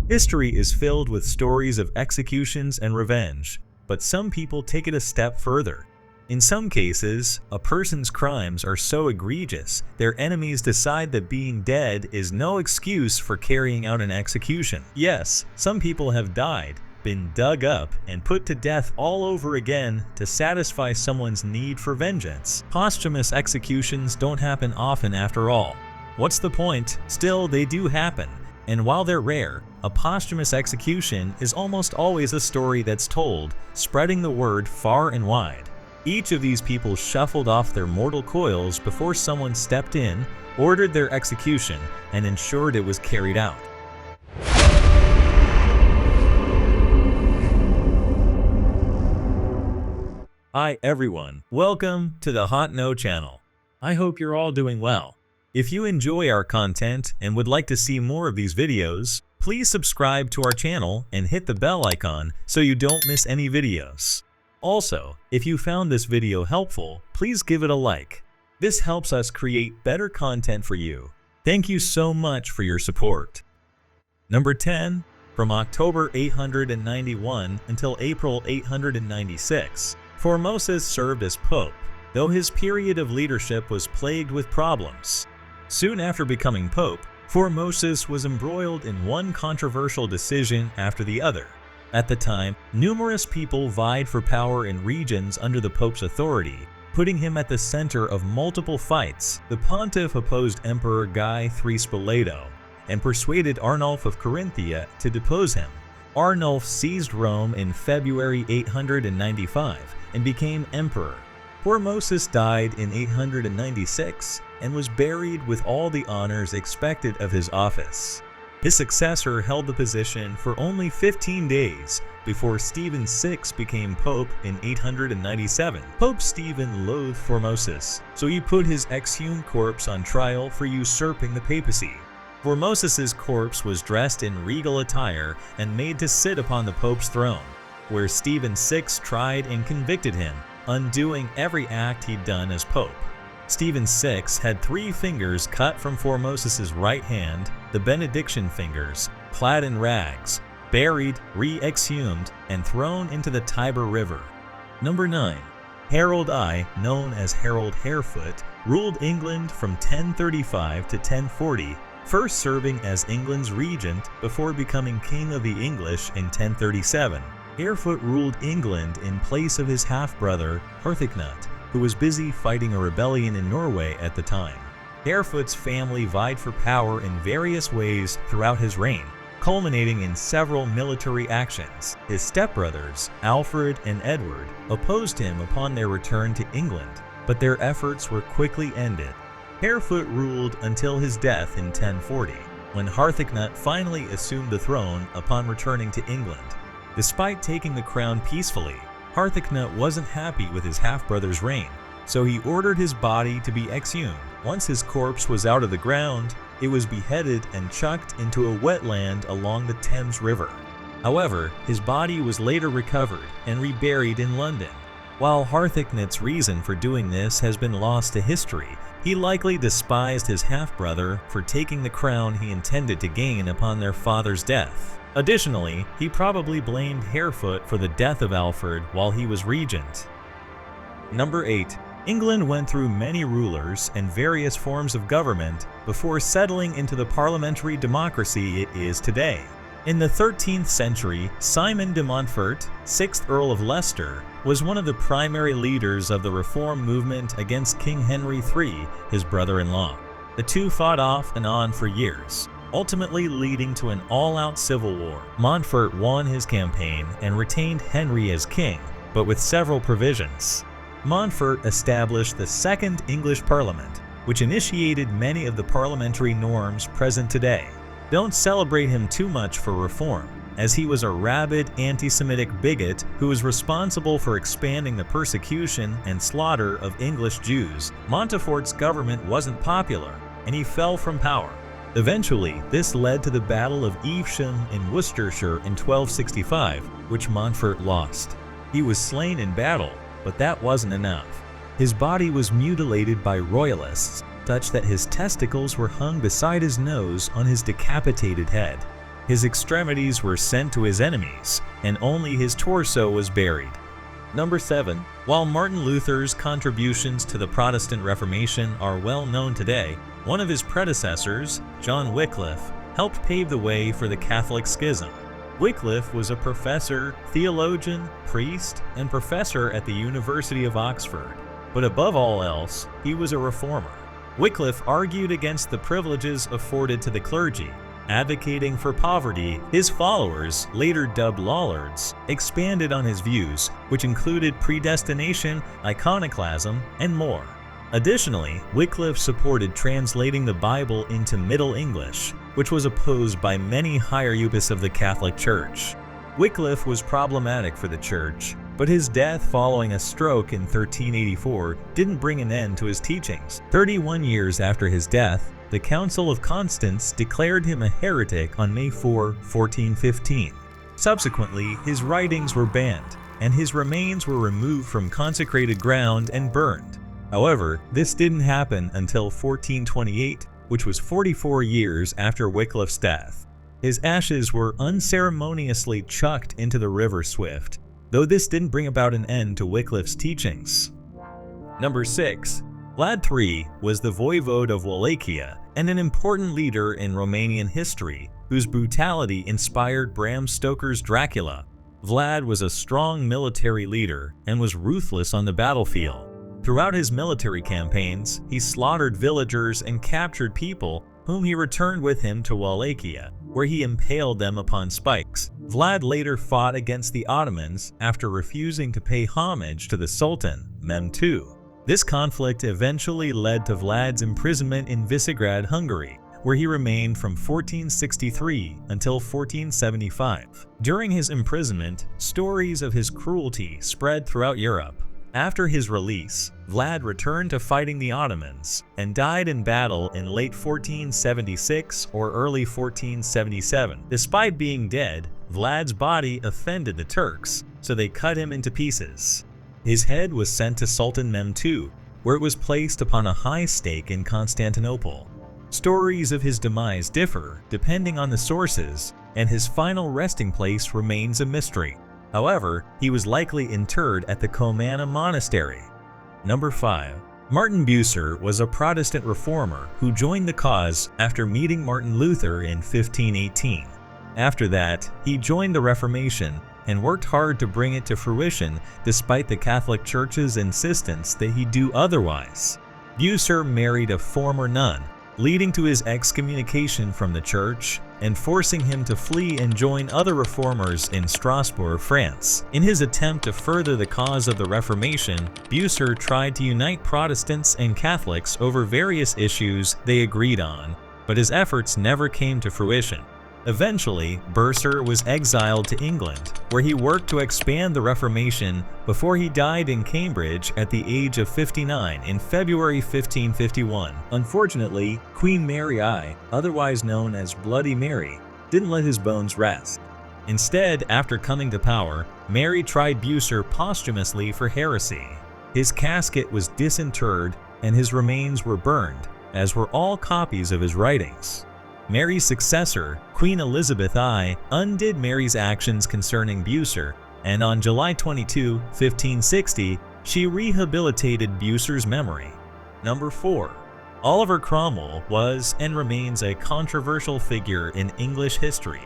History is filled with stories of executions and revenge, but some people take it a step further. In some cases, a person's crimes are so egregious, their enemies decide that being dead is no excuse for carrying out an execution. Yes, some people have died, been dug up, and put to death all over again to satisfy someone's need for vengeance. Posthumous executions don't happen often after all. What's the point? Still, they do happen. And while they're rare, a posthumous execution is almost always a story that's told, spreading the word far and wide. Each of these people shuffled off their mortal coils before someone stepped in, ordered their execution, and ensured it was carried out. Hi everyone, welcome to the Hot No channel. I hope you're all doing well. If you enjoy our content and would like to see more of these videos, please subscribe to our channel and hit the bell icon so you don't miss any videos. Also, if you found this video helpful, please give it a like. This helps us create better content for you. Thank you so much for your support. Number 10. From October 891 until April 896, Formosus served as pope, though his period of leadership was plagued with problems. Soon after becoming pope, Formosus was embroiled in one controversial decision after the other. At the time, numerous people vied for power in regions under the Pope's authority, putting him at the center of multiple fights. The pontiff opposed Emperor Guy III Spoleto and persuaded Arnulf of Carinthia to depose him. Arnulf seized Rome in February 895 and became emperor. Formosus died in 896 and was buried with all the honors expected of his office. His successor held the position for only 15 days before Stephen VI became pope in 897. Pope Stephen loathed Formosus, so he put his exhumed corpse on trial for usurping the papacy. Formosus's corpse was dressed in regal attire and made to sit upon the pope's throne, where Stephen VI tried and convicted him, undoing every act he'd done as pope. Stephen VI had 3 fingers cut from Formosus's right hand, the benediction fingers, clad in rags, buried, re-exhumed, and thrown into the Tiber River. Number 9. Harold I, known as Harold Harefoot, ruled England from 1035 to 1040, first serving as England's regent before becoming King of the English in 1037. Harefoot ruled England in place of his half-brother, Harthacnut, who was busy fighting a rebellion in Norway at the time. Harefoot's family vied for power in various ways throughout his reign, culminating in several military actions. His stepbrothers, Alfred and Edward, opposed him upon their return to England, but their efforts were quickly ended. Harefoot ruled until his death in 1040, when Harthacnut finally assumed the throne upon returning to England. Despite taking the crown peacefully, Harthacnut wasn't happy with his half-brother's reign, so he ordered his body to be exhumed. Once his corpse was out of the ground, it was beheaded and chucked into a wetland along the Thames River. However, his body was later recovered and reburied in London. While Harthacnut's reason for doing this has been lost to history, he likely despised his half-brother for taking the crown he intended to gain upon their father's death. Additionally, he probably blamed Harefoot for the death of Alfred while he was regent. Number 8. England went through many rulers and various forms of government before settling into the parliamentary democracy it is today. In the 13th century, Simon de Montfort, 6th Earl of Leicester, was one of the primary leaders of the reform movement against King Henry III, his brother-in-law. The two fought off and on for years, ultimately leading to an all-out civil war. Montfort won his campaign and retained Henry as king, but with several provisions. Montfort established the Second English Parliament, which initiated many of the parliamentary norms present today. Don't celebrate him too much for reform, as he was a rabid anti-Semitic bigot who was responsible for expanding the persecution and slaughter of English Jews. Montfort's government wasn't popular, and he fell from power. Eventually, this led to the Battle of Evesham in Worcestershire in 1265, which Montfort lost. He was slain in battle, but that wasn't enough. His body was mutilated by royalists, such that his testicles were hung beside his nose on his decapitated head. His extremities were sent to his enemies, and only his torso was buried. Number 7. While Martin Luther's contributions to the Protestant Reformation are well known today, one of his predecessors, John Wycliffe, helped pave the way for the Catholic Schism. Wycliffe was a professor, theologian, priest, and professor at the University of Oxford. But above all else, he was a reformer. Wycliffe argued against the privileges afforded to the clergy. Advocating for poverty, his followers, later dubbed warlords, expanded on his views, which included predestination, iconoclasm, and more. Additionally, Wycliffe supported translating the Bible into Middle English, which was opposed by many hierarchs of the Catholic Church. Wycliffe was problematic for the Church, but his death following a stroke in 1384 didn't bring an end to his teachings. 31 years after his death, the Council of Constance declared him a heretic on May 4, 1415. Subsequently, his writings were banned, and his remains were removed from consecrated ground and burned. However, this didn't happen until 1428, which was 44 years after Wycliffe's death. His ashes were unceremoniously chucked into the river Swift, though this didn't bring about an end to Wycliffe's teachings. Number 6. Vlad III was the voivode of Wallachia and an important leader in Romanian history, whose brutality inspired Bram Stoker's Dracula. Vlad was a strong military leader and was ruthless on the battlefield. Throughout his military campaigns, he slaughtered villagers and captured people whom he returned with him to Wallachia, where he impaled them upon spikes. Vlad later fought against the Ottomans after refusing to pay homage to the Sultan, Mehmed II. This conflict eventually led to Vlad's imprisonment in Visegrad, Hungary, where he remained from 1463 until 1475. During his imprisonment, stories of his cruelty spread throughout Europe. After his release, Vlad returned to fighting the Ottomans and died in battle in late 1476 or early 1477. Despite being dead, Vlad's body offended the Turks, so they cut him into pieces. His head was sent to Sultan Mehmed II, where it was placed upon a high stake in Constantinople. Stories of his demise differ depending on the sources, and his final resting place remains a mystery. However, he was likely interred at the Comana Monastery. Number 5. Martin Bucer was a Protestant reformer who joined the cause after meeting Martin Luther in 1518. After that, he joined the Reformation and worked hard to bring it to fruition despite the Catholic Church's insistence that he do otherwise. Bucer married a former nun, leading to his excommunication from the Church and forcing him to flee and join other reformers in Strasbourg, France. In his attempt to further the cause of the Reformation, Bucer tried to unite Protestants and Catholics over various issues they agreed on, but his efforts never came to fruition. Eventually, Bucer was exiled to England, where he worked to expand the Reformation before he died in Cambridge at the age of 59 in February 1551. Unfortunately, Queen Mary I, otherwise known as Bloody Mary, didn't let his bones rest. Instead, after coming to power, Mary tried Bucer posthumously for heresy. His casket was disinterred and his remains were burned, as were all copies of his writings. Mary's successor, Queen Elizabeth I, undid Mary's actions concerning Bucer, and on July 22, 1560, she rehabilitated Bucer's memory. Number 4. Oliver Cromwell was and remains a controversial figure in English history.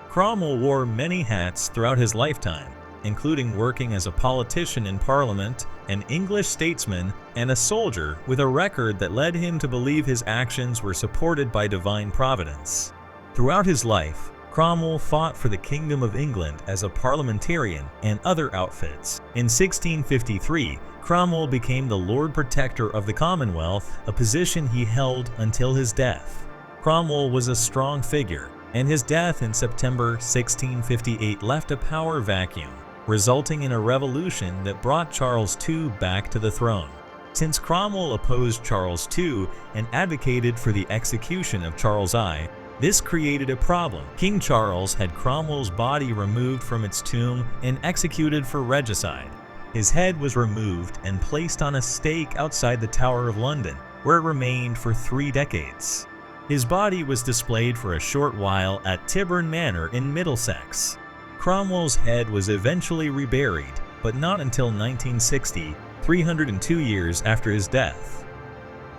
Cromwell wore many hats throughout his lifetime, including working as a politician in Parliament, an English statesman, and a soldier with a record that led him to believe his actions were supported by divine providence. Throughout his life, Cromwell fought for the Kingdom of England as a parliamentarian and other outfits. In 1653, Cromwell became the Lord Protector of the Commonwealth, a position he held until his death. Cromwell was a strong figure, and his death in September 1658 left a power vacuum, resulting in a revolution that brought Charles II back to the throne. Since Cromwell opposed Charles II and advocated for the execution of Charles I, this created a problem. King Charles had Cromwell's body removed from its tomb and executed for regicide. His head was removed and placed on a stake outside the Tower of London, where it remained for 3 decades. His body was displayed for a short while at Tyburn Manor in Middlesex. Cromwell's head was eventually reburied, but not until 1960, 302 years after his death.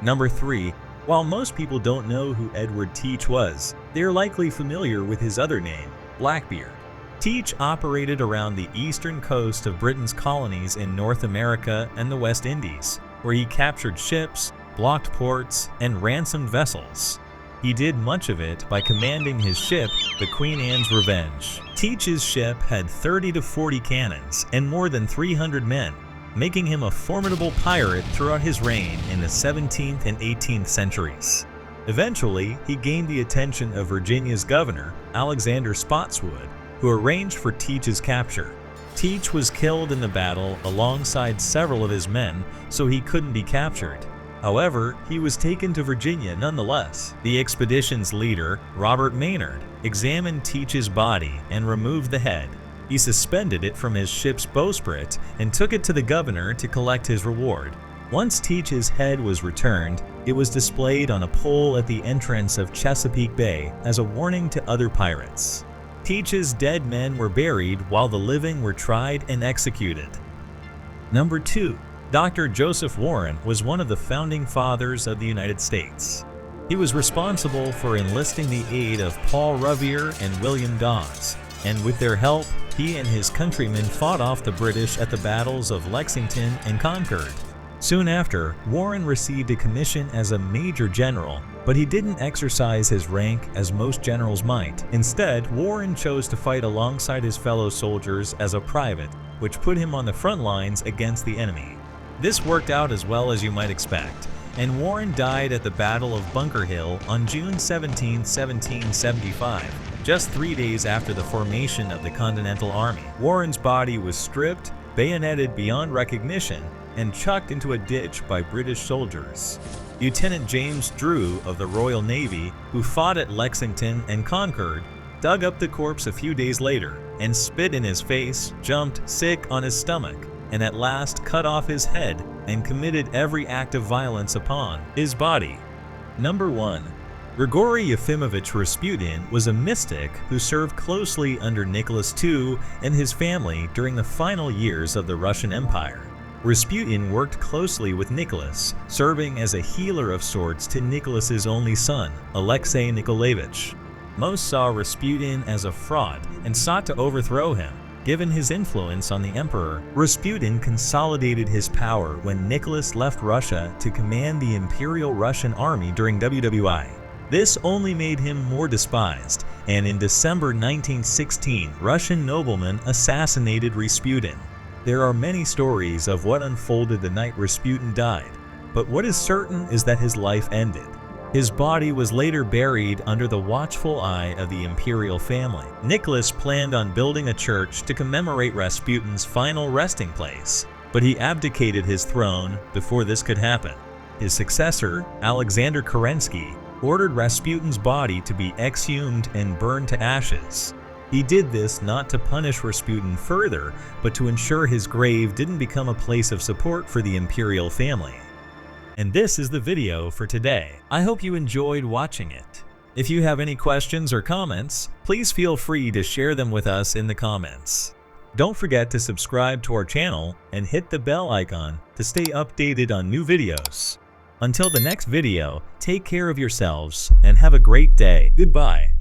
Number 3. While most people don't know who Edward Teach was, they are likely familiar with his other name, Blackbeard. Teach operated around the eastern coast of Britain's colonies in North America and the West Indies, where he captured ships, blocked ports, and ransomed vessels. He did much of it by commanding his ship, the Queen Anne's Revenge. Teach's ship had 30 to 40 cannons and more than 300 men, making him a formidable pirate throughout his reign in the 17th and 18th centuries. Eventually, he gained the attention of Virginia's governor, Alexander Spotswood, who arranged for Teach's capture. Teach was killed in the battle alongside several of his men, so he couldn't be captured. However, he was taken to Virginia nonetheless. The expedition's leader, Robert Maynard, examined Teach's body and removed the head. He suspended it from his ship's bowsprit and took it to the governor to collect his reward. Once Teach's head was returned, it was displayed on a pole at the entrance of Chesapeake Bay as a warning to other pirates. Teach's dead men were buried while the living were tried and executed. Number 2. Dr. Joseph Warren was one of the founding fathers of the United States. He was responsible for enlisting the aid of Paul Revere and William Dawes, and with their help, he and his countrymen fought off the British at the battles of Lexington and Concord. Soon after, Warren received a commission as a major general, but he didn't exercise his rank as most generals might. Instead, Warren chose to fight alongside his fellow soldiers as a private, which put him on the front lines against the enemy. This worked out as well as you might expect, and Warren died at the Battle of Bunker Hill on June 17, 1775, just 3 days after the formation of the Continental Army. Warren's body was stripped, bayoneted beyond recognition, and chucked into a ditch by British soldiers. Lieutenant James Drew of the Royal Navy, who fought at Lexington and Concord, dug up the corpse a few days later and spit in his face, jumped sick on his stomach, and at last cut off his head and committed every act of violence upon his body. Number 1. Grigory Yefimovich Rasputin was a mystic who served closely under Nicholas II and his family during the final years of the Russian Empire. Rasputin worked closely with Nicholas, serving as a healer of sorts to Nicholas's only son, Alexei Nikolaevich. Most saw Rasputin as a fraud and sought to overthrow him. Given his influence on the emperor, Rasputin consolidated his power when Nicholas left Russia to command the Imperial Russian Army during WWI. This only made him more despised, and in December 1916, Russian noblemen assassinated Rasputin. There are many stories of what unfolded the night Rasputin died, but what is certain is that his life ended. His body was later buried under the watchful eye of the imperial family. Nicholas planned on building a church to commemorate Rasputin's final resting place, but he abdicated his throne before this could happen. His successor, Alexander Kerensky, ordered Rasputin's body to be exhumed and burned to ashes. He did this not to punish Rasputin further, but to ensure his grave didn't become a place of support for the imperial family. And this is the video for today. I hope you enjoyed watching it. If you have any questions or comments, please feel free to share them with us in the comments. Don't forget to subscribe to our channel and hit the bell icon to stay updated on new videos. Until the next video, take care of yourselves and have a great day. Goodbye.